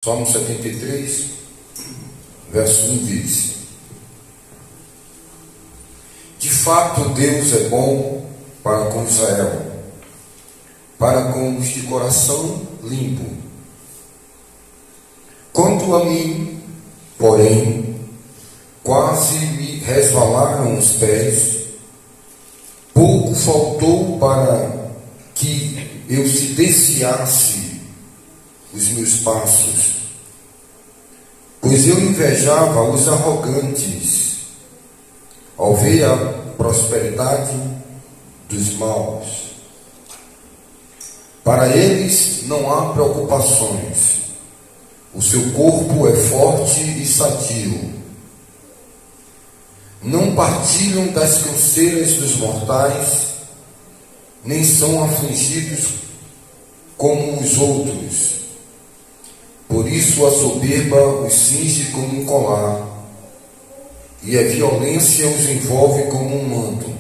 Salmo 73, verso 1 diz: De fato Deus é bom para com Israel, para com os de coração limpo. Quanto a mim, porém, quase me resvalaram os pés, pouco faltou para que eu se desviasse os meus passos, pois eu invejava os arrogantes ao ver a prosperidade dos maus. Para eles não há preocupações, o seu corpo é forte e sadio. Não partilham das canseiras dos mortais, nem são afligidos como os outros. Por isso a soberba os cinge como um colar, e a violência os envolve como um manto.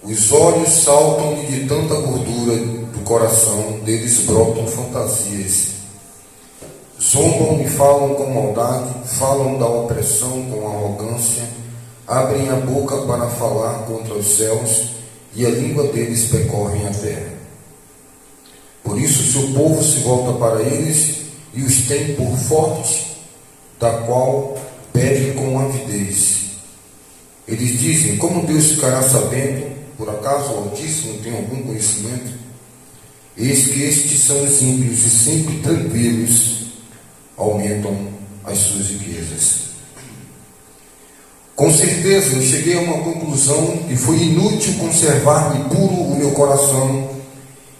Os olhos saltam-lhe de tanta gordura do coração, deles brotam fantasias. Zombam e falam com maldade, falam da opressão com arrogância, abrem a boca para falar contra os céus, e a língua deles percorre a terra. Por isso o seu povo se volta para eles e os tem por forte, da qual bebe com avidez. Eles dizem: como Deus ficará sabendo? Por acaso o Altíssimo tem algum conhecimento? Eis que estes são os ímpios e sempre tranquilos aumentam as suas riquezas. Com certeza eu cheguei a uma conclusão que foi inútil conservar-me puro o meu coração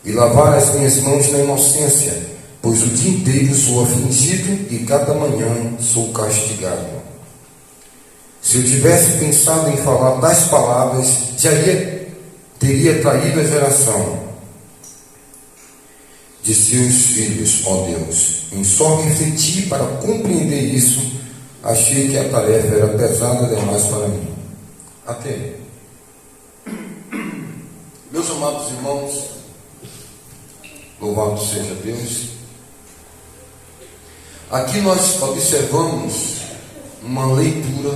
e lavar as minhas mãos na inocência, pois o dia inteiro sou afligido e cada manhã sou castigado. Se eu tivesse pensado em falar tais palavras, teria traído a geração de seus filhos, ó Deus. Em só refletir para compreender isso, achei que a tarefa era pesada demais para mim. Até aí. Meus amados irmãos, louvado seja Deus. Aqui nós observamos uma leitura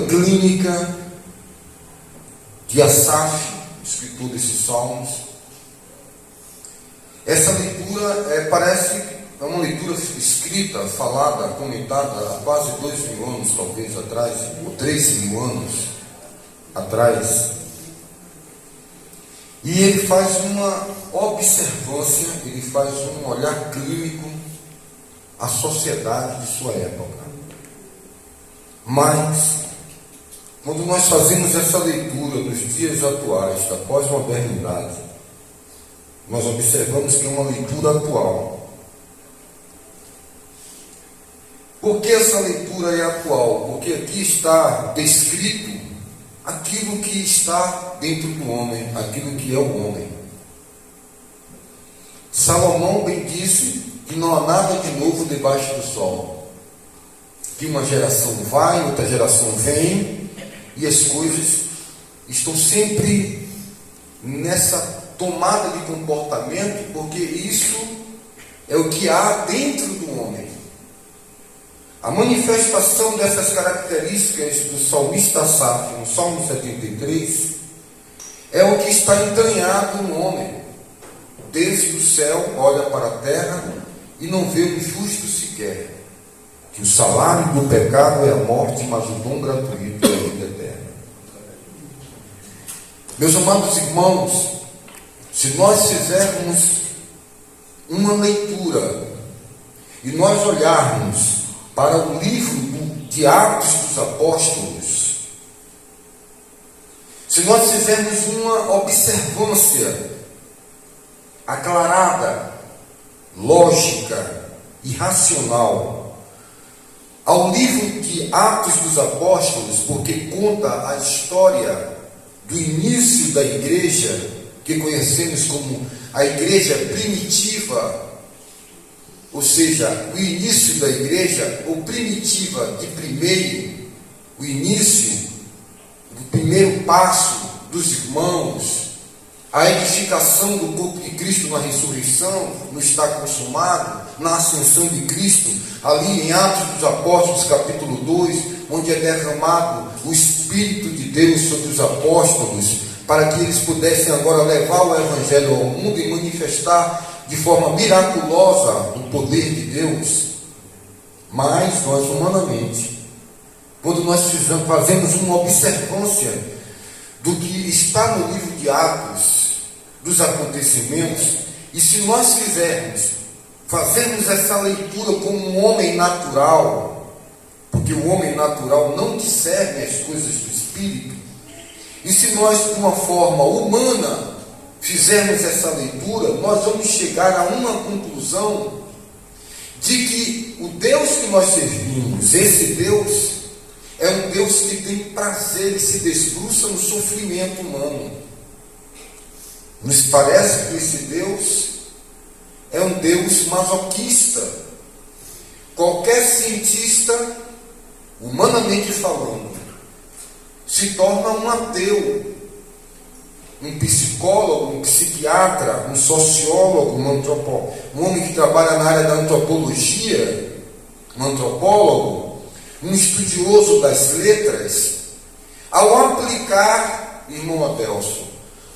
clínica de Asaf, escritor desses salmos. Essa leitura parece uma leitura escrita, falada, comentada há quase 2.000 anos, talvez, atrás, ou 3.000 anos atrás. E ele faz uma observância, ele faz um olhar clínico à sociedade de sua época. Mas, quando nós fazemos essa leitura dos dias atuais, da pós-modernidade, nós observamos que é uma leitura atual. Por que essa leitura é atual? Porque aqui está descrito aquilo que está dentro do homem, aquilo que é o homem. Salomão bem disse que não há nada de novo debaixo do sol. Que uma geração vai, outra geração vem, e as coisas estão sempre nessa tomada de comportamento, porque isso é o que há dentro do homem. A manifestação dessas características do salmista Asaf, no Salmo 73, é o que está entranhado no homem. Desde o céu olha para a terra e não vê um justo sequer. Que o salário do pecado é a morte, mas o dom gratuito é a vida eterna. Meus amados irmãos, se nós fizermos uma leitura e nós olharmos para o livro de Atos dos Apóstolos, se nós fizermos uma observância aclarada, lógica e racional ao livro de Atos dos Apóstolos, porque conta a história do início da igreja, que conhecemos como a igreja primitiva, ou seja, o início da igreja, ou primitiva de primeiro, o início, o primeiro passo dos irmãos, A edificação do corpo de Cristo na ressurreição, no está consumado, na ascensão de Cristo, ali em Atos dos Apóstolos, capítulo 2, onde é derramado o Espírito de Deus sobre os apóstolos, para que eles pudessem agora levar o Evangelho ao mundo e manifestar de forma miraculosa o poder de Deus. Mas nós, humanamente, quando nós fazemos uma observância do que está no livro de Atos, dos acontecimentos, e se nós fazermos essa leitura como um homem natural, porque o homem natural não discerne as coisas do Espírito, e se nós, de uma forma humana, fizermos essa leitura, nós vamos chegar a uma conclusão de que o Deus que nós servimos, esse Deus, é um Deus que tem prazer e se debruça no sofrimento humano. Nos parece que esse Deus é um Deus masoquista. Qualquer cientista, humanamente falando, se torna um ateu, um psicólogo, um psiquiatra, um sociólogo, um homem que trabalha na área da antropologia, um antropólogo, um estudioso das letras, ao aplicar, irmão Adelson,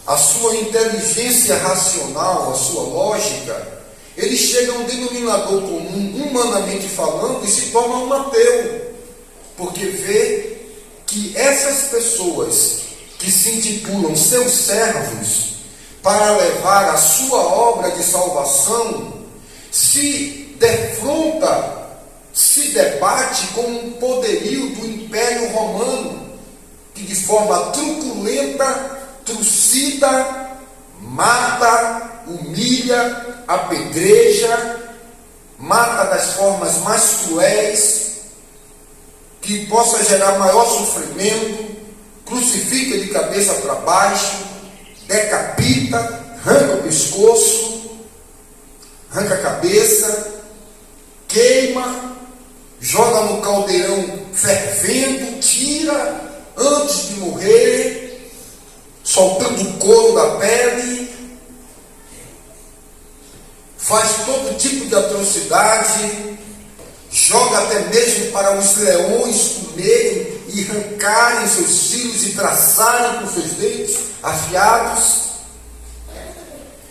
a sua inteligência racional, a sua lógica, ele chega a um denominador comum, humanamente falando, e se torna um ateu, porque vê que essas pessoas que se intitulam seus servos para levar a sua obra de salvação se defronta, se debate com o poderio do Império Romano, que de forma truculenta, trucida, mata, humilha, apedreja, mata das formas mais cruéis, que possa gerar maior sofrimento, crucifica de cabeça para baixo, decapita, arranca o pescoço, arranca a cabeça, queima, joga no caldeirão fervendo, tira antes de morrer, soltando o couro da pele, faz todo tipo de atrocidade, joga até mesmo para os leões comerem e arrancarem seus filhos e traçarem com seus dentes afiados.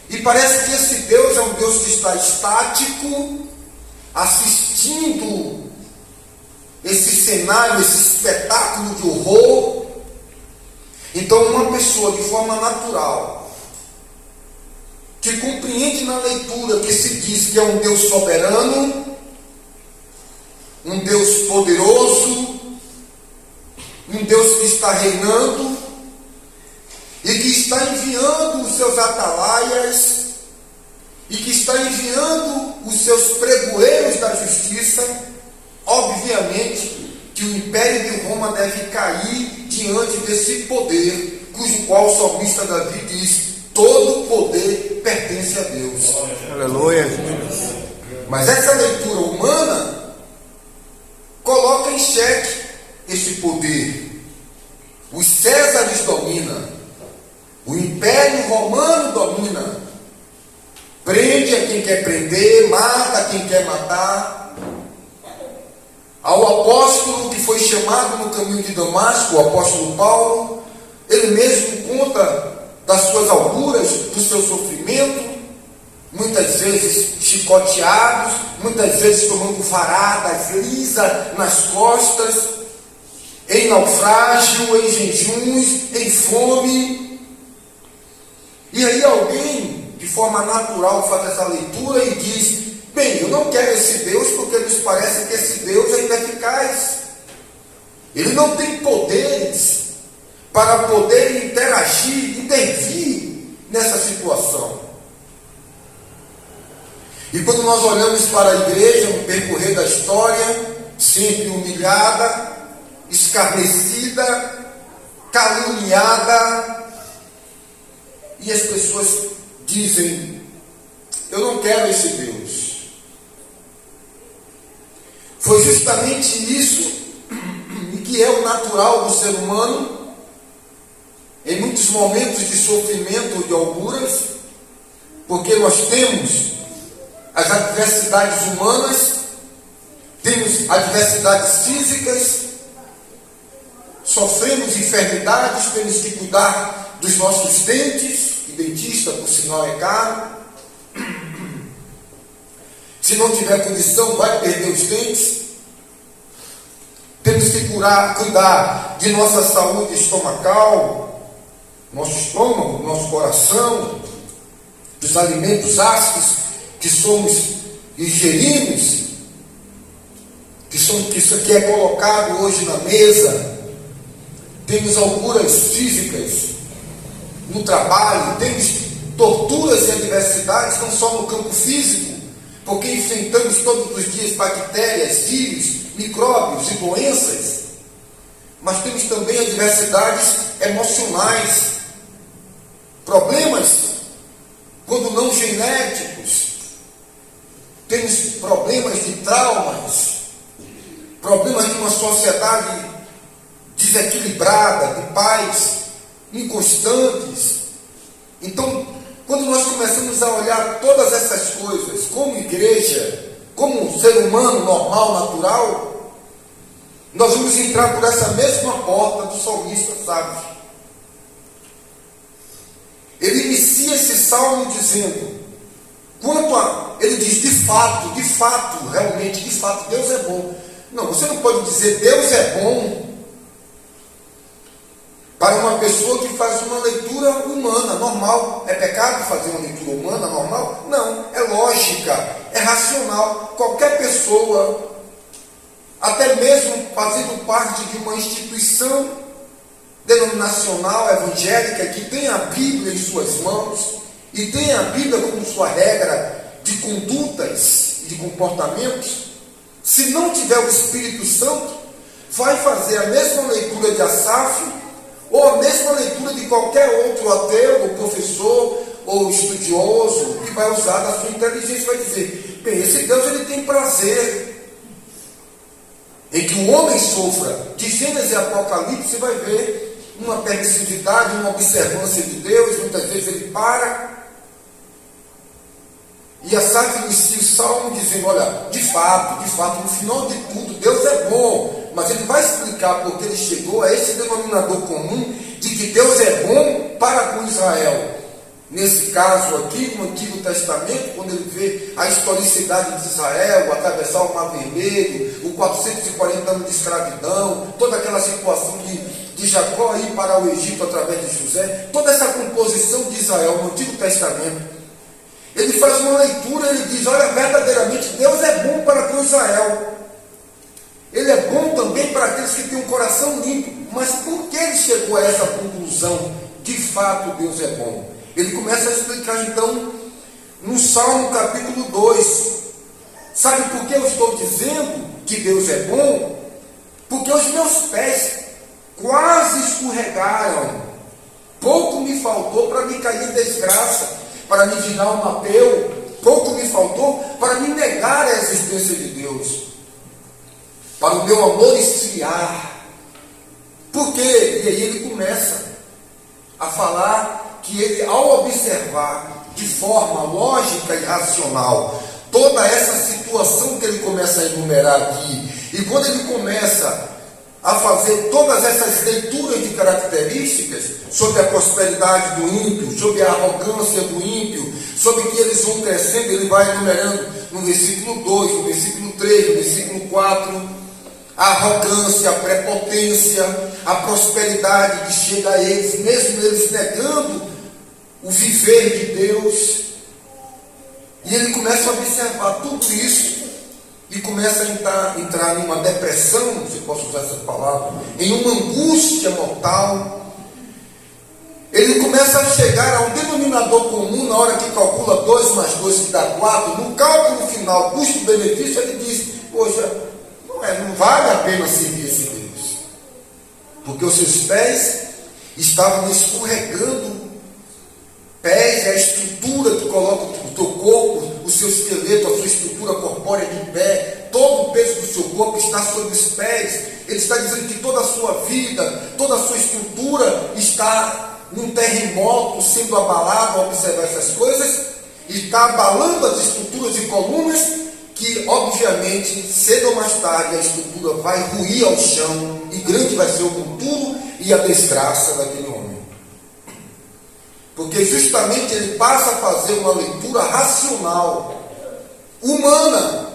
E parece que esse Deus é um Deus que está estático, assistindo esse cenário, esse espetáculo de horror. Então, uma pessoa de forma natural, que compreende na leitura que se diz que é um Deus soberano, um Deus poderoso, um Deus que está reinando e que está enviando os seus atalaias e que está enviando os seus pregoeiros da justiça, obviamente que o Império de Roma deve cair diante desse poder, cujo qual o salmista Davi diz: todo poder pertence a Deus. Aleluia. Mas essa leitura humana coloca em xeque esse poder. Os Césares dominam, o Império Romano domina, prende a quem quer prender, mata a quem quer matar. Ao apóstolo que foi chamado no caminho de Damasco, o apóstolo Paulo, ele mesmo conta das suas alturas, do seu sofrimento, muitas vezes chicoteados, muitas vezes tomando varadas lisa nas costas, em naufrágio, em jejuns, em fome. E aí alguém, de forma natural, faz essa leitura e diz: bem, eu não quero esse Deus porque nos parece que esse Deus é ineficaz. Ele não tem poderes para poder interagir, intervir nessa situação. E quando nós olhamos para a igreja, no percorrer da história, sempre humilhada, escarnecida, caluniada, e as pessoas dizem: eu não quero esse Deus. Foi justamente isso, e que é o natural do ser humano, em muitos momentos de sofrimento e alturas, porque nós temos as adversidades humanas, temos adversidades físicas, sofremos enfermidades, temos que cuidar dos nossos dentes, e dentista, por sinal, é caro. Se não tiver condição, vai perder os dentes. Temos que cuidar de nossa saúde estomacal, nosso estômago, nosso coração, dos alimentos ácidos que ingerimos, que isso aqui é colocado hoje na mesa. Temos alturas físicas no trabalho, temos torturas e adversidades, não só no campo físico, porque enfrentamos todos os dias bactérias, vírus, micróbios e doenças, mas temos também adversidades emocionais, problemas, quando não genéticos, temos problemas de traumas, problemas de uma sociedade desequilibrada, de pais inconstantes. Então, quando nós começamos a olhar todas essas coisas como igreja, como um ser humano normal, natural, nós vamos entrar por essa mesma porta do salmista, sabe? Ele inicia esse salmo dizendo, ele diz, de fato, realmente, de fato, Deus é bom. Não, você não pode dizer Deus é bom para uma pessoa que faz uma leitura humana, normal. É pecado fazer uma leitura humana, normal? Não, é lógica, é racional. Qualquer pessoa, até mesmo fazendo parte de uma instituição denominacional, evangélica, que tem a Bíblia em suas mãos, e tem a Bíblia como sua regra de condutas e de comportamentos, se não tiver o Espírito Santo, vai fazer a mesma leitura de Asaf, ou a mesma leitura de qualquer outro ateu, ou professor, ou estudioso, que vai usar da sua inteligência, vai dizer, bem, esse Deus ele tem prazer em que o homem sofra. De Gênesis e Apocalipse você vai ver uma permissividade, uma observância de Deus, muitas vezes ele para. E Asaf inicia o salmo dizendo, olha, de fato, no final de tudo, Deus é bom. Mas ele vai explicar porque ele chegou a esse denominador comum de que Deus é bom para com Israel. Nesse caso aqui, no Antigo Testamento, quando ele vê a historicidade de Israel, atravessar o Mar Vermelho, os 440 anos de escravidão, toda aquela situação de Jacó ir para o Egito através de José, toda essa composição de Israel no Antigo Testamento, ele faz uma leitura, ele diz, olha, verdadeiramente Deus é bom para com Israel. Ele é bom também para aqueles que têm um coração limpo. Mas por que ele chegou a essa conclusão? De fato, Deus é bom. Ele começa a explicar então no Salmo capítulo 2. Sabe por que eu estou dizendo que Deus é bom? Porque os meus pés quase escorregaram. Pouco me faltou para me cair em desgraça, para me virar um ateu. Pouco me faltou para me negar a existência de Deus, para o meu amor esfriar. Por quê? E aí ele começa a falar que ele, ao observar de forma lógica e racional toda essa situação que ele começa a enumerar aqui, e quando ele começa a fazer todas essas leituras de características sobre a prosperidade do ímpio, sobre a arrogância do ímpio, sobre que eles vão crescendo, ele vai enumerando no versículo 2, no versículo 3, no versículo 4, a arrogância, a prepotência, a prosperidade que chega a eles, mesmo eles negando o viver de Deus. E ele começa a observar tudo isso e começa a entrar em uma depressão, se posso usar essa palavra, em uma angústia mortal. Ele começa a chegar a um denominador comum na hora que calcula 2 mais 2 que dá 4. No cálculo final, custo-benefício, ele diz, poxa, não vale a pena seguir esse Deus, porque os seus pés estavam escorregando. Pés é a estrutura que coloca o teu corpo, o seu esqueleto, a sua estrutura corpórea de pé, todo o peso do seu corpo está sobre os pés. Ele está dizendo que toda a sua vida, toda a sua estrutura está num terremoto, sendo abalado ao observar essas coisas, e está abalando as estruturas e colunas, que obviamente, cedo ou mais tarde, a estrutura vai ruir ao chão, e grande vai ser o futuro e a desgraça daquele homem. Porque justamente ele passa a fazer uma leitura racional, humana.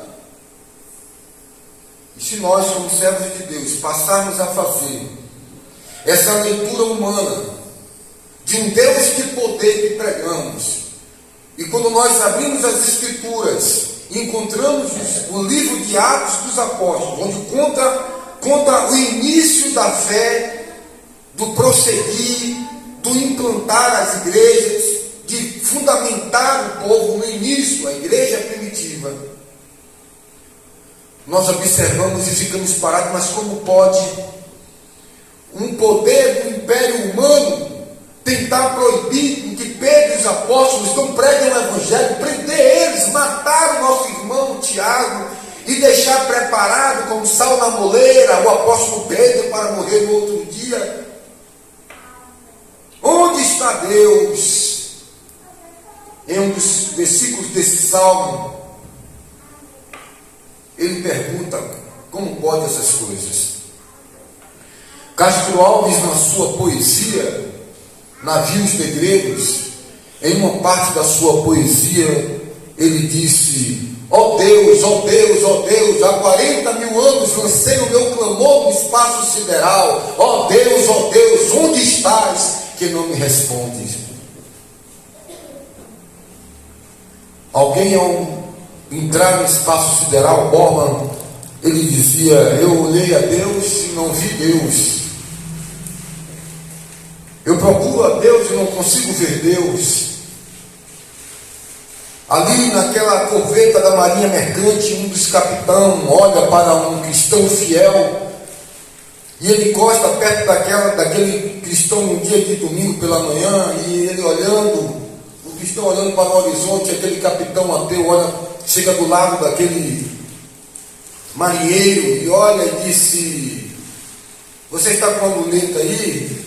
E se nós, como servos de Deus, passarmos a fazer essa leitura humana de um Deus de poder que pregamos, e quando nós abrimos as Escrituras, encontramos o livro de Atos dos Apóstolos, onde conta o início da fé, do prosseguir, do implantar as igrejas, de fundamentar o povo no início, a igreja primitiva. Nós observamos e ficamos parados, mas como pode um poder do império humano tentar proibir que Pedro e os apóstolos não preguem o evangelho, prender eles, matar o nosso irmão Tiago e deixar preparado como sal na moleira o apóstolo Pedro para morrer no outro dia? Onde está Deus? Em um dos versículos desse salmo, ele pergunta como pode essas coisas. Castro Alves, na sua poesia Navios Negreiros, em uma parte da sua poesia, ele disse: ó Deus, ó Deus, ó Deus, há 40 mil anos lancei o meu clamor no espaço sideral. Ó Deus, onde estás que não me respondes? Alguém, ao entrar no espaço sideral, Borman, ele dizia: eu olhei a Deus e não vi Deus. Eu procuro a Deus e não consigo ver Deus. Ali naquela corveta da Marinha Mercante, um dos capitães olha para um cristão fiel e ele encosta perto daquele cristão um dia de domingo pela manhã, e ele olhando, o cristão olhando para o horizonte, aquele capitão ateu olha, chega do lado daquele marinheiro e olha e disse: você está com a luneta aí?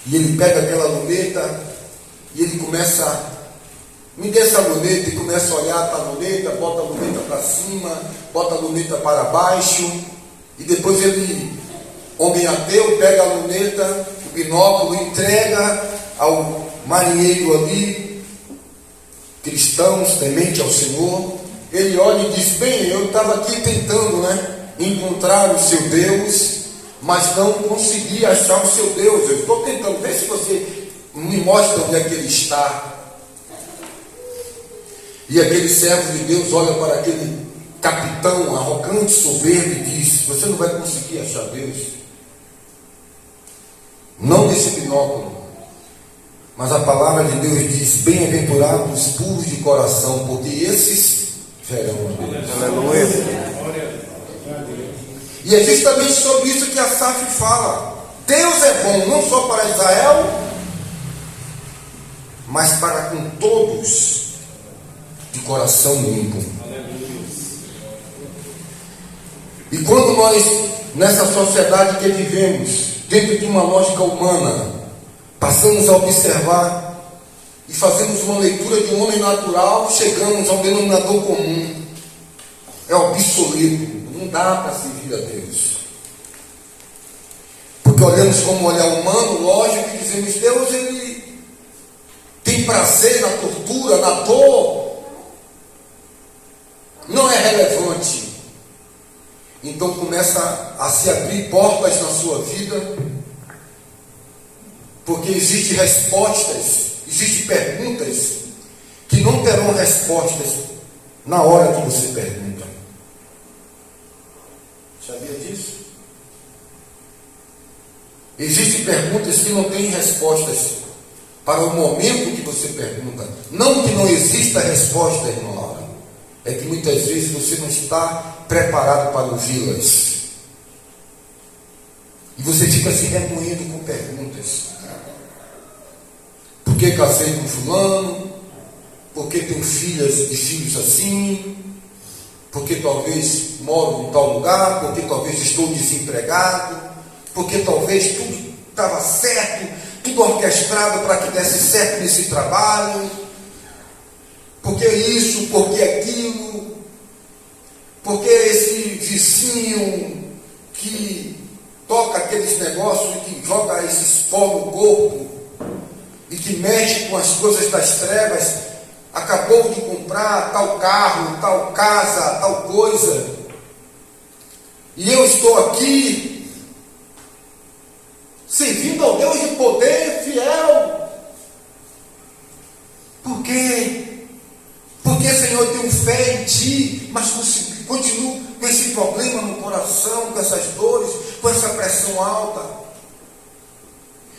E ele pega aquela luneta e ele começa: me dê essa luneta, e começa a olhar para a luneta, bota a luneta para cima, bota a luneta para baixo, e depois ele, homem ateu, pega a luneta, o binóculo, entrega ao marinheiro ali, cristãos, temente ao Senhor. Ele olha e diz: bem, eu estava aqui tentando, encontrar o seu Deus, mas não consegui achar o seu Deus. Eu estou tentando, ver se você me mostra onde é que ele está. E aquele servo de Deus olha para aquele capitão arrogante, soberbo, e diz: você não vai conseguir achar Deus, não nesse binóculo. Mas a palavra de Deus diz: bem-aventurados os puros de coração, porque esses verão a Deus. Aleluia. E é justamente sobre isso que Asaf fala. Deus é bom não só para Israel, mas para com todos de coração limpo. E quando nós, nessa sociedade que vivemos, dentro de uma lógica humana, passamos a observar e fazemos uma leitura de um homem natural, chegamos ao denominador comum: é obsoleto. Não dá para servir a Deus, porque olhamos como um olhar humano, lógico, e dizemos: Deus, ele tem prazer na tortura, na dor, não é relevante. Então começa a se abrir portas na sua vida, porque existem respostas, existem perguntas que não terão respostas na hora que você pergunta. Sabia disso? Existem perguntas que não têm respostas para o momento que você pergunta. Não que não exista resposta, irmão Laura, é que muitas vezes você não está preparado para ouvi-las. E você fica se remoendo com perguntas. Por que casei com fulano? Por que tenho filhas e filhos assim? Porque talvez moro em tal lugar, porque talvez estou desempregado, porque talvez tudo estava certo, tudo orquestrado para que desse certo nesse trabalho, porque isso, porque aquilo, porque esse vizinho que toca aqueles negócios e que joga esses pó no corpo e que mexe com as coisas das trevas, acabou de comprar tal carro, tal casa, tal coisa, e eu estou aqui servindo ao Deus de poder fiel. Por quê? Porque, Senhor, eu tenho fé em Ti, mas continuo com esse problema no coração, com essas dores, com essa pressão alta.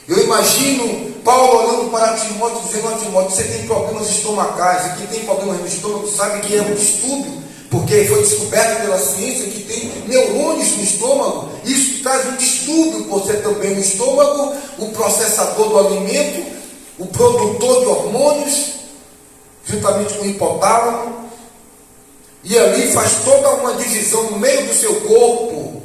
Eu imagino Paulo olhando para Timóteo, dizendo a Timóteo: você tem problemas estomacais, e quem tem problemas no estômago sabe que é um distúrbio, porque foi descoberto pela ciência que tem neurônios no estômago. Isso traz um distúrbio, você também no estômago, o processador do alimento, o produtor de hormônios, juntamente com o hipotálamo, e ali faz toda uma divisão no meio do seu corpo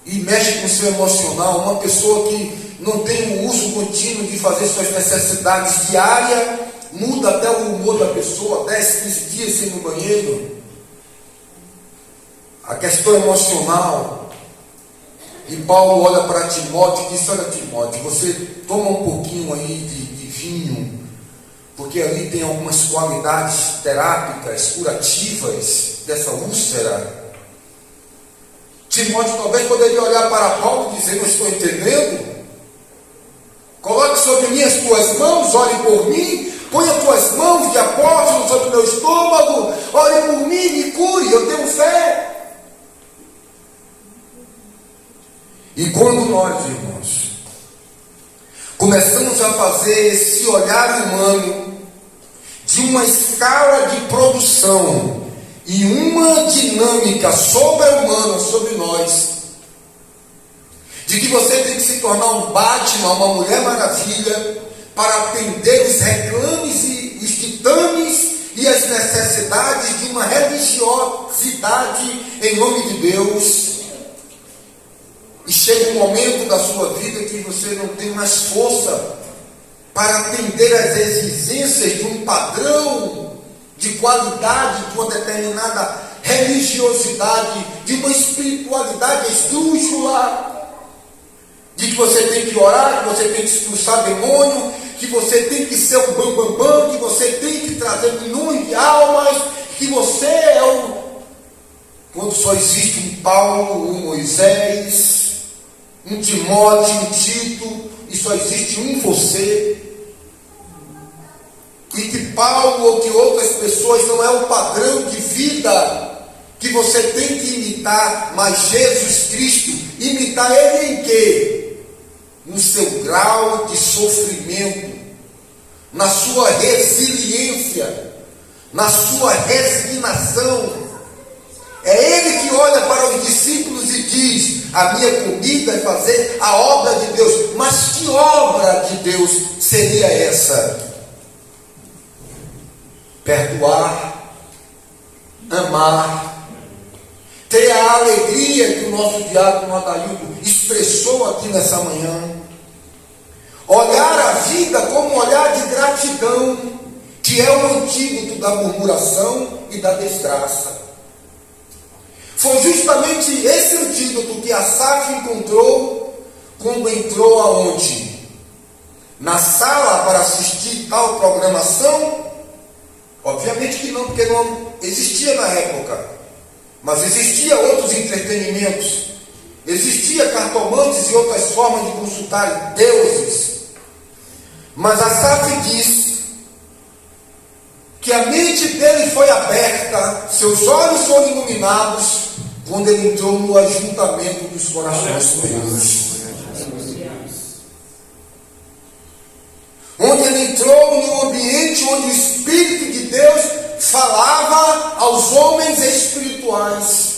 e mexe com o seu emocional. Uma pessoa que não tem o uso contínuo de fazer suas necessidades diárias, muda até o humor da pessoa, 10, 15 dias sem ir no banheiro. A questão emocional. E Paulo olha para Timóteo e diz: olha, Timóteo, você toma um pouquinho aí de vinho, porque ali tem algumas qualidades terápicas, curativas dessa úlcera. Timóteo talvez poderia olhar para Paulo e dizer: não estou entendendo. Coloque sobre mim as tuas mãos, ore por mim, põe as tuas mãos de apóstolo sobre o meu estômago, ore por mim, me cure, eu tenho fé. E quando nós, irmãos, começamos a fazer esse olhar humano de uma escala de produção e uma dinâmica sobre-humana sobre nós, de que você tem que se tornar um Batman, uma Mulher Maravilha, para atender os reclames e os titanes e as necessidades de uma religiosidade em nome de Deus. E chega um momento da sua vida que você não tem mais força para atender às exigências de um padrão de qualidade, de uma determinada religiosidade, de uma espiritualidade esdrúxula, de que você tem que orar, que você tem que expulsar demônio, que você tem que ser o bambambam, que você tem que trazer milhões de almas, que você é o... Quando só existe um Paulo, um Moisés, um Timóteo, um Tito, e só existe um você, e que Paulo ou que outras pessoas não é o padrão de vida que você tem que imitar, mas Jesus Cristo, imitar Ele em quê? No seu grau de sofrimento, na sua resiliência, na sua resignação. É Ele que olha para os discípulos e diz: a minha comida é fazer a obra de Deus. Mas que obra de Deus seria essa? Perdoar, amar, ter a alegria que o nosso diácono Adaildo expressou aqui nessa manhã, olhar a vida como um olhar de gratidão, que é o antídoto da murmuração e da desgraça. Foi justamente esse antídoto que Asaf encontrou quando entrou aonde? Na sala para assistir tal programação? Obviamente que não, porque não existia na época. Mas existia outros entretenimentos. Existia cartomantes e outras formas de consultar deuses. Mas Asaf diz que a mente dele foi aberta, seus olhos foram iluminados, quando ele entrou no ajuntamento dos corações puros. Onde ele entrou no ambiente onde o Espírito de Deus falava aos homens espirituais.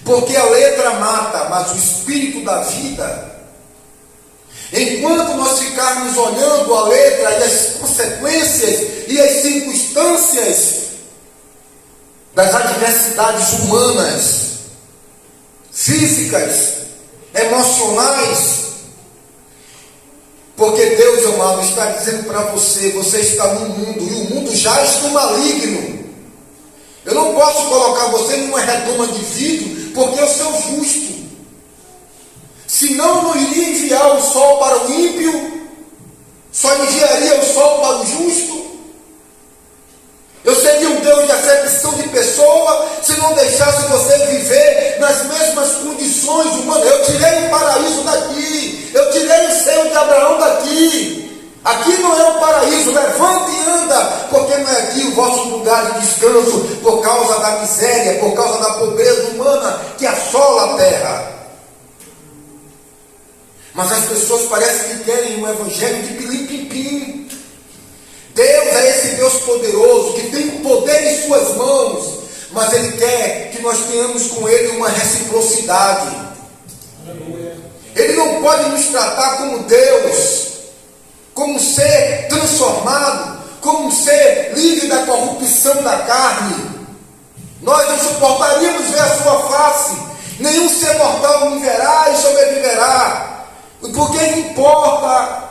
Porque a letra mata, mas o Espírito dá vida. Enquanto nós ficarmos olhando a letra e as consequências e as circunstâncias das adversidades humanas, físicas, emocionais. Porque Deus, amado, está dizendo para você, você está no mundo, e o mundo jaz no maligno. Eu não posso colocar você numa redoma de vidro, porque eu sou justo. Senão eu não iria enviar o sol para o ímpio, só enviaria o sol para o justo. Eu seria um Deus de acepção de pessoa, se não deixasse você viver nas mesmas condições humanas. Eu tirei o paraíso daqui, eu tirei o seio de Abraão daqui. Aqui não é o paraíso, levanta e anda, porque não é aqui o vosso lugar de descanso, por causa da miséria, por causa da pobreza humana que assola a terra. Mas as pessoas parecem que querem um evangelho de pilim-pim-pim. Deus é esse Deus poderoso, que tem o poder em suas mãos, mas Ele quer que nós tenhamos com Ele uma reciprocidade. Ele não pode nos tratar como Deus, como um ser transformado, como um ser livre da corrupção da carne. Nós não suportaríamos ver a sua face. Nenhum ser mortal me verá e sobreviverá. Porque importa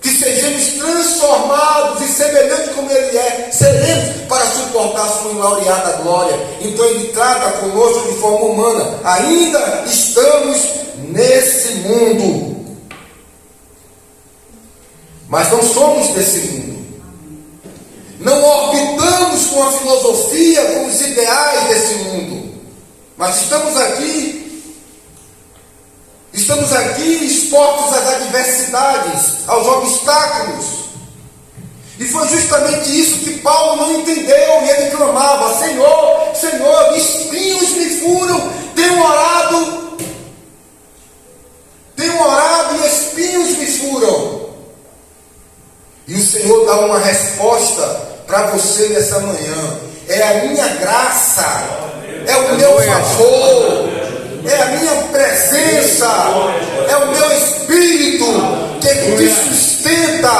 que sejamos transformados e semelhantes como Ele é, seremos para suportar a sua inlaureada glória. Então Ele trata conosco de forma humana. Ainda estamos nesse mundo, mas não somos desse mundo. Não orbitamos com a filosofia, com os ideais desse mundo, mas estamos aqui expostos às adversidades, aos obstáculos. E foi justamente isso que Paulo não entendeu, e ele clamava: Senhor, Senhor, espinhos me furam, tenho orado e espinhos me furam. E o Senhor dá uma resposta para você nessa manhã: é a minha graça, é o meu favor, é a minha presença, é o meu Espírito que te sustenta.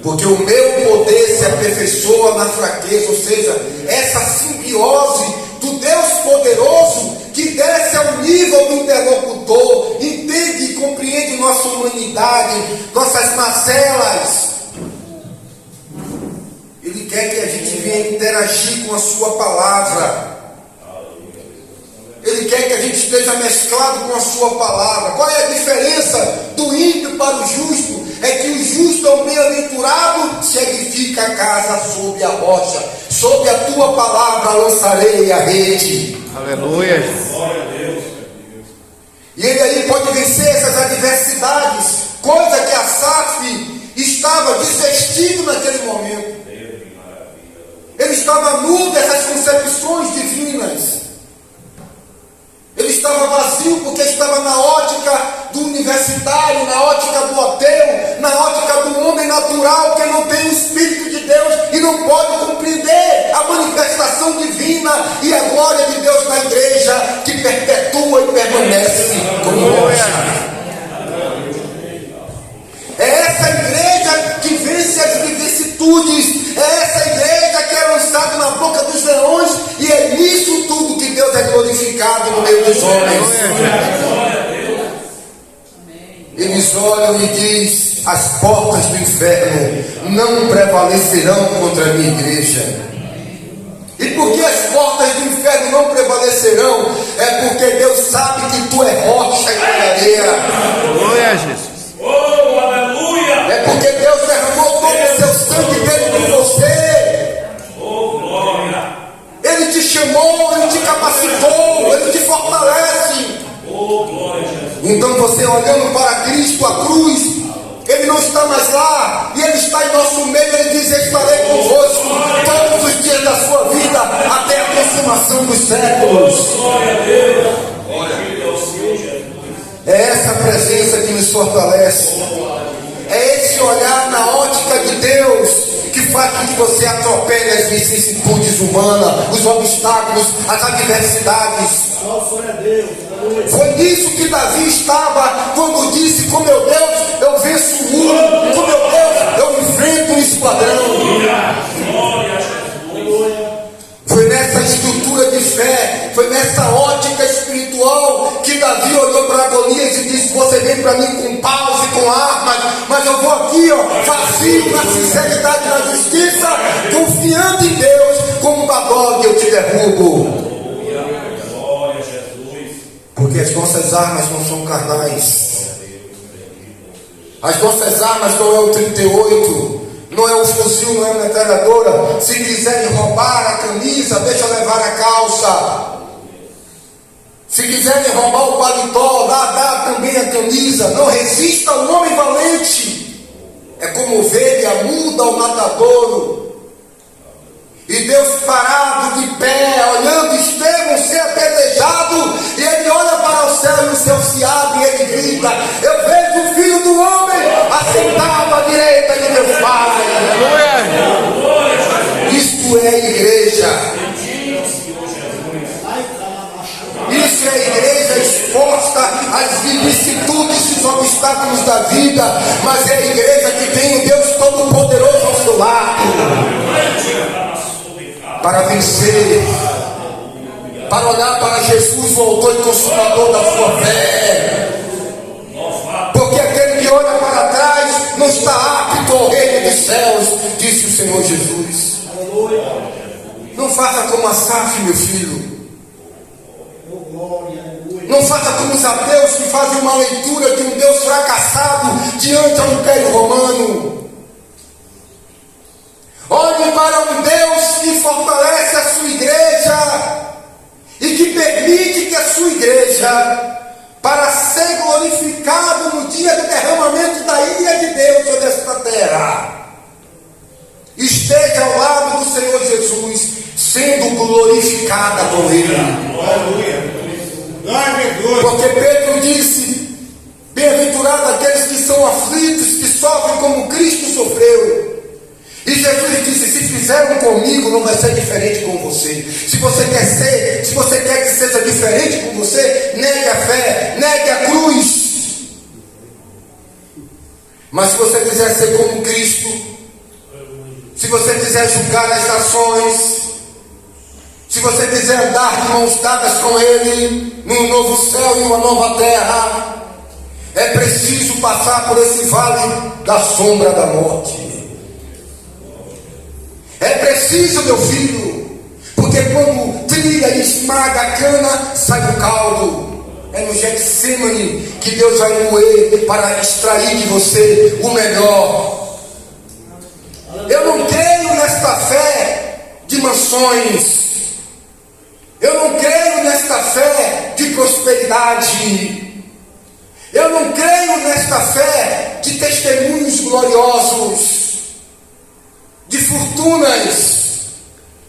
Porque o meu poder se aperfeiçoa na fraqueza. Ou seja, essa simbiose do Deus poderoso que desce ao nível do interlocutor, entende e compreende nossa humanidade, nossas mazelas. Ele quer que a gente venha interagir com a sua palavra. Ele quer que a gente esteja mesclado com a sua palavra. Qual é a diferença do ímpio para o justo? É que o justo é o bem-aventurado, se edifica a casa sobre a rocha. Sob a tua palavra lançarei a rede. Aleluia. E ele aí pode vencer essas adversidades, coisa que Asaf estava desvestido naquele momento. Ele estava nu dessas concepções divinas. Ele estava vazio porque estava na ótica do universitário, na ótica do ateu, na ótica do homem natural que não tem o Espírito de Deus e não pode compreender a manifestação divina e a glória de Deus na igreja que perpetua e permanece como rocha. É essa igreja que vence as vicissitudes, é essa igreja que é lançada na boca dos leões, e é nisso tudo que Deus é glorificado no meio dos homens. Eles olham e dizem: as portas do inferno não prevalecerão contra a minha igreja. E por que as portas do inferno não prevalecerão? É porque Deus sabe que tu é rocha e areia. Aleluia, Jesus. Oh, aleluia! É porque Deus derramou todo o seu sangue dentro de você. Oh, glória! Ele te chamou, Ele te capacitou, Ele te fortalece. Oh, glória, Jesus! Então você, olhando para Cristo, a cruz, Ele não está mais lá, e Ele está em nosso meio. Ele diz: estarei convosco todos os dias da sua vida, até a consumação dos séculos. Glória a Deus! Glória ao Senhor, Jesus! É essa presença que nos fortalece. É esse olhar na ótica de Deus que faz com que você atropele as vicissitudes humanas, os obstáculos, as adversidades. Foi nisso que Davi estava quando disse: com meu Deus eu venço o mundo, com meu Deus eu enfrento o esquadrão. Foi nessa estrutura de fé, foi nessa ótica espiritual que Davi olhou para Golias e disse: você vem para mim com paus e com armas, mas eu vou aqui, vazio, na sinceridade, na justiça, confiando em Deus, como uma dog eu te derrubo. Glória a Jesus. Porque as nossas armas não são carnais. As nossas armas não é o 38, não é o fuzil, não é a metralhadora. Se quiserem roubar a camisa, deixa levar a calça. Se quiserem roubar o paletó, dá também a camisa. Não resista ao homem valente. É como ovelha muda ao matadouro. E Deus parado de pé, olhando Estevão ser apedrejado, e ele olha para o céu e o céu se abre e ele grita: eu vejo o Filho do Homem assentado à direita de meu Pai. Isto é a igreja. Isso é a igreja exposta às vicissitudes e aos obstáculos da vida, mas é a igreja que tem o Deus Todo-Poderoso ao seu lado para vencer, para olhar para Jesus, o autor e consumador da sua fé. Porque aquele que olha para trás não está apto ao reino dos céus, disse o Senhor Jesus. Não faça como Asaf, meu filho. Não faça como os ateus que fazem uma leitura de um Deus fracassado diante do Império Romano. Olhe para um Deus que fortalece a sua igreja e que permite que a sua igreja, para ser glorificado no dia do derramamento da ira de Deus sobre esta terra, esteja ao lado do Senhor Jesus, sendo glorificada com Ele. Porque Pedro disse: bem-aventurado aqueles que são aflitos, que sofrem como Cristo sofreu. E Jesus disse: se fizeram comigo, não vai ser diferente com você. Se você quer que seja diferente com você, negue a fé, negue a cruz. Mas se você quiser ser como Cristo, se você quiser julgar as nações, se você quiser andar de mãos dadas com Ele, num novo céu e uma nova terra, é preciso passar por esse vale da sombra da morte. É preciso, meu filho, porque quando trilha e esmaga a cana, sai o caldo. É no Getsemane que Deus vai moer para extrair de você o melhor. Eu não creio nesta fé de mansões. Eu não creio nesta fé de prosperidade. Eu não creio nesta fé de testemunhos gloriosos, de fortunas,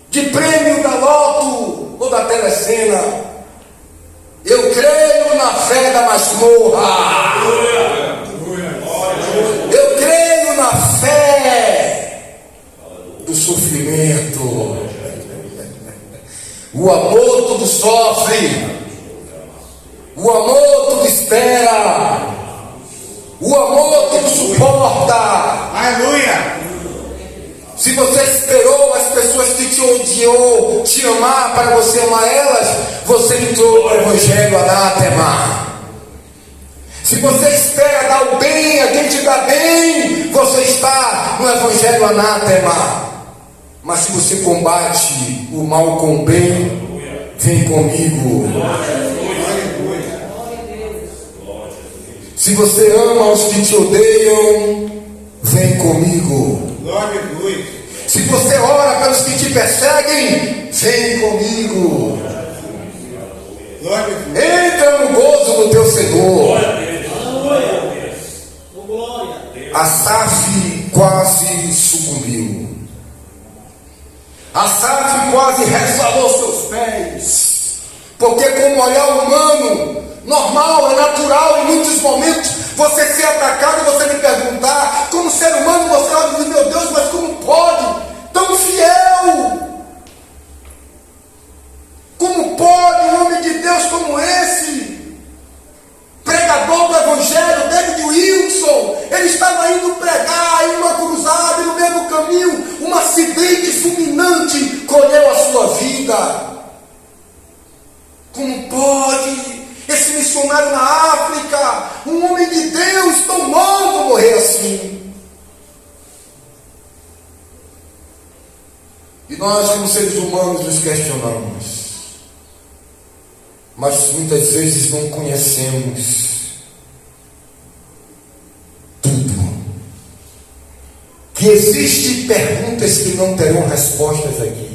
de prêmio da Loto ou da Telecena. Eu creio na fé da masmorra. Eu creio na fé do sofrimento. O amor tudo sofre, o amor tudo espera, o amor tudo suporta. Aleluia! Se você esperou as pessoas que te odiou te amar para você amar elas, você entrou no evangelho anátema. Se você espera dar o bem a quem te dá bem, você está no evangelho anátema. Mas se você combate o mal com o bem, vem comigo. Se você ama os que te odeiam, vem comigo. Se você ora pelos que te perseguem, vem comigo. Entra no gozo do teu Senhor. Asaf quase sucumbiu. Asaf quase resvalou seus pés. Porque como olhar humano, normal, é natural em muitos momentos você ser atacado e você me perguntar, como ser humano você olha e diz: meu Deus, mas como pode? Tão fiel! Como pode um homem de Deus como esse, pregador do Evangelho, David Wilson, ele estava indo pregar em uma cruzada e no meio do caminho um acidente fulminante colheu a sua vida. Como pode esse missionário na África, um homem de Deus tão novo, morrer assim? E nós, como seres humanos, nos questionamos, mas muitas vezes não conhecemos tudo. Que existem perguntas que não terão respostas aqui.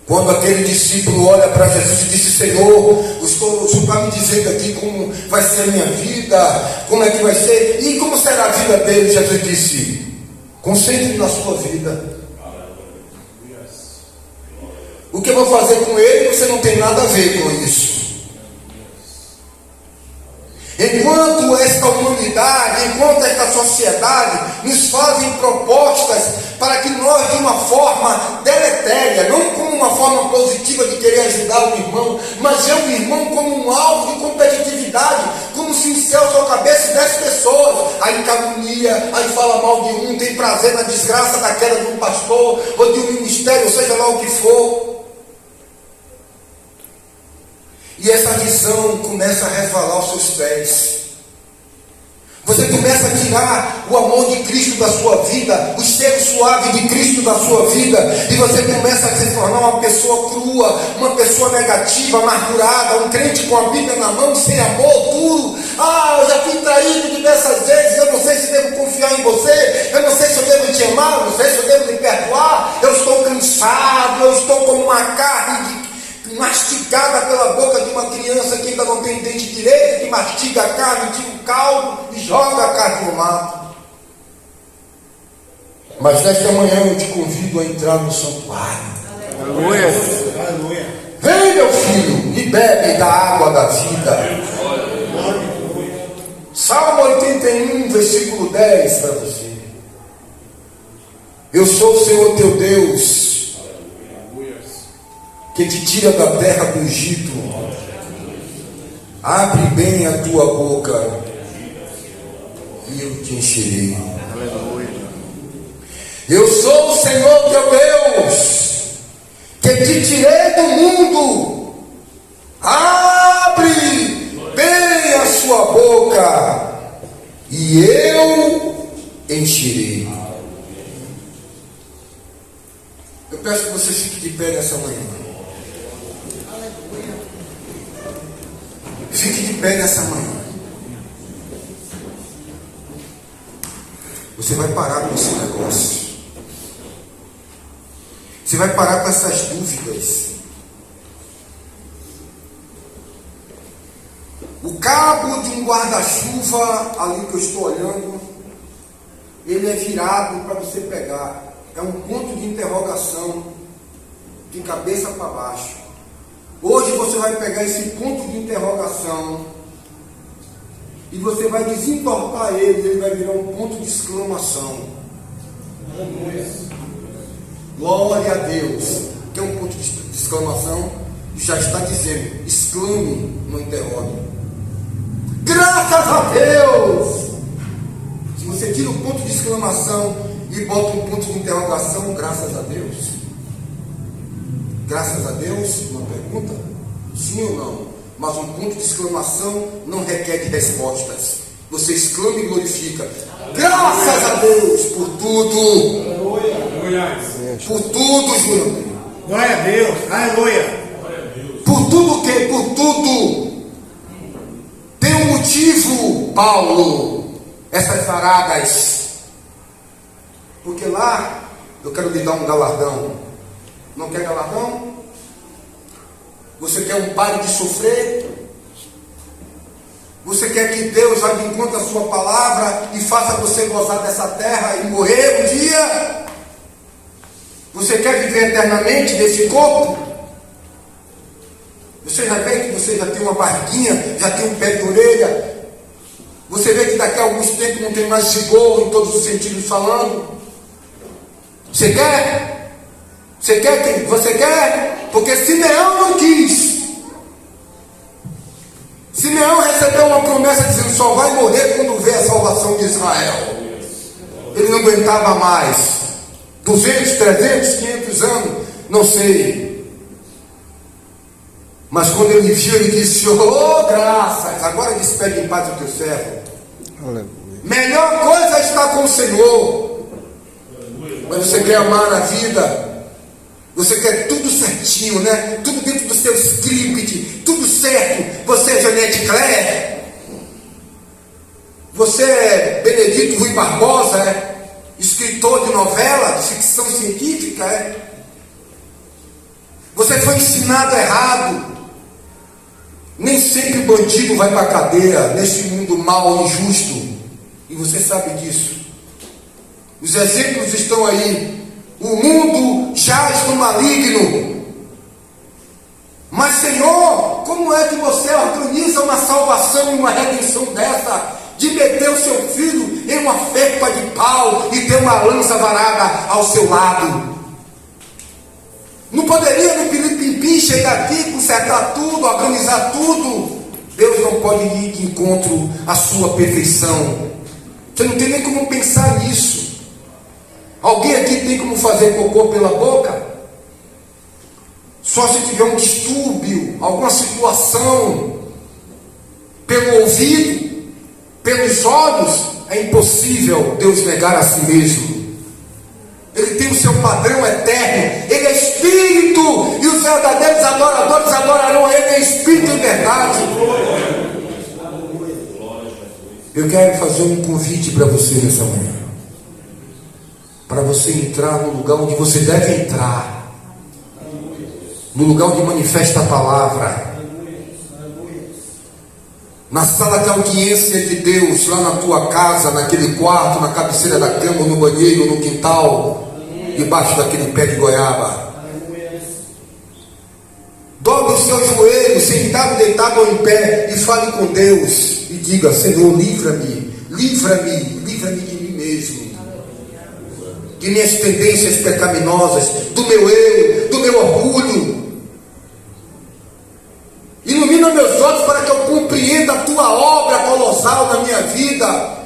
Quando aquele discípulo olha para Jesus e disse: Senhor, o Senhor está me dizendo aqui como vai ser a minha vida, como é que vai ser, e como será a vida dele? Jesus disse: concentre na sua vida. O que eu vou fazer com ele, você não tem nada a ver com isso. Enquanto esta humanidade, enquanto esta sociedade nos fazem propostas para que nós, de uma forma deletéria, não como uma forma positiva de querer ajudar o irmão, mas ver o irmão como um alvo de competitividade, como se o céu só cabesse 10 pessoas, aí calunia, aí fala mal de um, tem prazer na desgraça da queda de um pastor, ou de um ministério, seja lá o que for. E essa visão começa a resvalar os seus pés. Você começa a tirar o amor de Cristo da sua vida, o cheiro suave de Cristo da sua vida, e você começa a se tornar uma pessoa crua, uma pessoa negativa, amargurada, um crente com a Bíblia na mão, sem amor, duro. Eu já fui traído diversas vezes, eu não sei se devo confiar em você, eu não sei se eu devo te amar, eu não sei se eu devo lhe perdoar, eu estou cansado, eu estou como uma carne mastigada pela boca de uma criança que ainda não tem dente direito, que mastiga a carne, tira o caldo e joga a carne no mato. Mas nesta manhã eu te convido a entrar no santuário. Aleluia. Aleluia. Vem, meu filho, e bebe da água da vida. Salmo 81, versículo 10 para você. Eu sou o Senhor teu Deus, que te tira da terra do Egito. Abre bem a tua boca e eu te encherei. Eu sou o Senhor teu Deus, que te tirei do mundo. Abre bem a sua boca e eu encherei. Eu peço que você fique de pé nessa manhã. Fique de pé nessa manhã. Você vai parar com esse negócio. Você vai parar com essas dúvidas. O cabo de um guarda-chuva, ali que eu estou olhando, ele é virado para você pegar. É um ponto de interrogação, de cabeça para baixo. Hoje você vai pegar esse ponto de interrogação e você vai desentortar ele vai virar um ponto de exclamação. Glória a Deus. Que é um ponto de exclamação, já está dizendo, exclame, não interrogue. Graças a Deus! Se você tira o ponto de exclamação e bota um ponto de interrogação, graças a Deus. Graças a Deus, uma pergunta? Sim ou não? Mas um ponto de exclamação não requer de respostas. Você exclama e glorifica. Graças a Deus por tudo. Por tudo, Júnior. Glória a Deus. Aleluia. Por tudo o quê? Por tudo. Tem um motivo, Paulo, essas aradas. Porque lá eu quero lhe dar um galardão. Não quer galardão? Você quer um pare de sofrer? Você quer que Deus vá de encontro à sua palavra e faça você gozar dessa terra e morrer um dia? Você quer viver eternamente desse corpo? Você já vê que você já tem uma barriguinha, já tem um pé de orelha. Você vê que daqui a alguns tempos não tem mais vigor em todos os sentidos falando. Você quer? Você quer? Você quer? Porque Simeão não quis. Simeão recebeu uma promessa dizendo: só vai morrer quando ver a salvação de Israel. Ele não aguentava mais. 200, 300, 500 anos, não sei. Mas quando ele viu, ele disse: oh, graças, agora despede em paz o teu servo. Aleluia. Melhor coisa é estar com o Senhor. Mas você quer amar a vida, você quer tudo certinho, né? Tudo dentro do seu script, tudo certo. Você é Janete Claire, você é Benedito Rui Barbosa, escritor de novela, de ficção científica, Você foi ensinado errado. Nem sempre o bandido vai para a cadeia neste mundo mau e injusto. E você sabe disso. Os exemplos estão aí. O mundo jaz no maligno. Mas, Senhor, como é que você organiza uma salvação e uma redenção dessa? De meter o seu filho em uma felpa de pau e ter uma lança varada ao seu lado. Não poderia no Pilim-Pim-Pim chegar aqui, consertar tudo, organizar tudo? Deus não pode ir de encontro à sua perfeição. Você não tem nem como pensar nisso. Alguém aqui tem como fazer cocô pela boca? Só se tiver um distúrbio, alguma situação, pelo ouvido, pelos olhos. É impossível Deus negar a si mesmo. Ele tem o seu padrão eterno. Ele é Espírito, e os verdadeiros adoradores adorarão a Ele em Espírito e verdade. Eu quero fazer um convite para você nessa manhã, para você entrar no lugar onde você deve entrar, no lugar onde manifesta a palavra, na sala de audiência de Deus, lá na tua casa, naquele quarto, na cabeceira da cama, no banheiro, no quintal, debaixo daquele pé de goiaba. Dobre os seus joelhos, sentado, deitado ou em pé, e fale com Deus e diga: Senhor, livra-me, livra-me, livra-me de mim mesmo, de minhas tendências pecaminosas, do meu eu, do meu orgulho. Ilumina meus olhos para que eu compreenda a tua obra colossal na minha vida.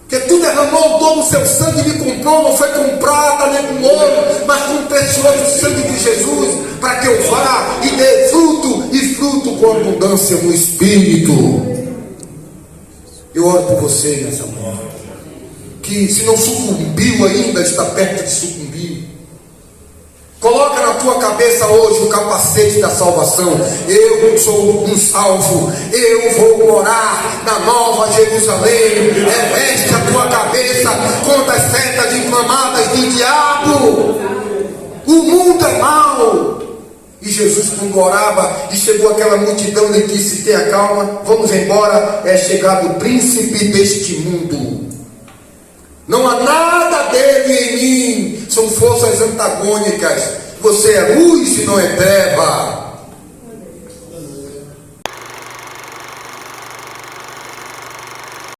Que tu derramou todo o seu sangue e me comprou, não foi com prata nem com ouro, mas com o precioso sangue de Jesus, para que eu vá e dê fruto, e fruto com abundância no Espírito. Eu oro por você nessa manhã, que se não sucumbiu ainda, está perto de sucumbir. Coloca na tua cabeça hoje o capacete da salvação. Eu sou um salvo. Eu vou morar na Nova Jerusalém. Reveste a tua cabeça contra as setas inflamadas do diabo. O mundo é mau. E Jesus, quando orava e chegou aquela multidão, ele disse: tenha calma, vamos embora. É chegado o príncipe deste mundo. Não há nada dele em mim. São forças antagônicas. Você é luz e não é treva.